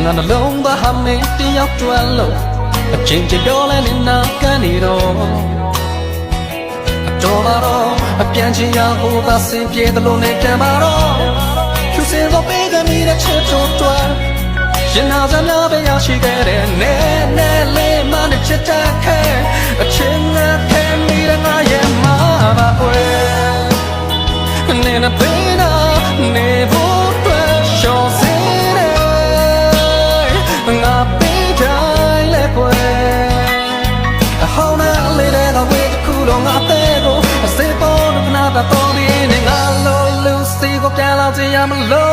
ငါနှလုံးသားဟာမင်းတယောက်တွန်းလို့အချိန်ချင်းပြောလဲနေနာကန်နေတော့တော်ပါတော့အပြန်ချင်ရဟိုသာစင်ပြေတယ်လို့နေကြပါတော့ဖြူစင်တော့ပေးတဲ့မိတဲ့ချစ်တော်တွန်းရင်နာစနာပဲရရှိခဲ့တဲ့နဲနဲလေးမနဲ့ချစ်တတ်ခဲ့အချင်းနဲ့ခဲမိတဲ့ငါရဲ့မှာပါကွယ်နေနဲ့ပေးနာနေဖို့အတွက်ရှော့စေတယ်ငါပေးတိုင်းလဲကွယ်အဟောင်းနဲ့လေးတဲ့ဝေးတစ်ခုတော့ငါတဲ့ကိုအစေပေါ်ကနာတော့ဒီနေငါလိုလူစီကိုပြန်လာကြရမလို့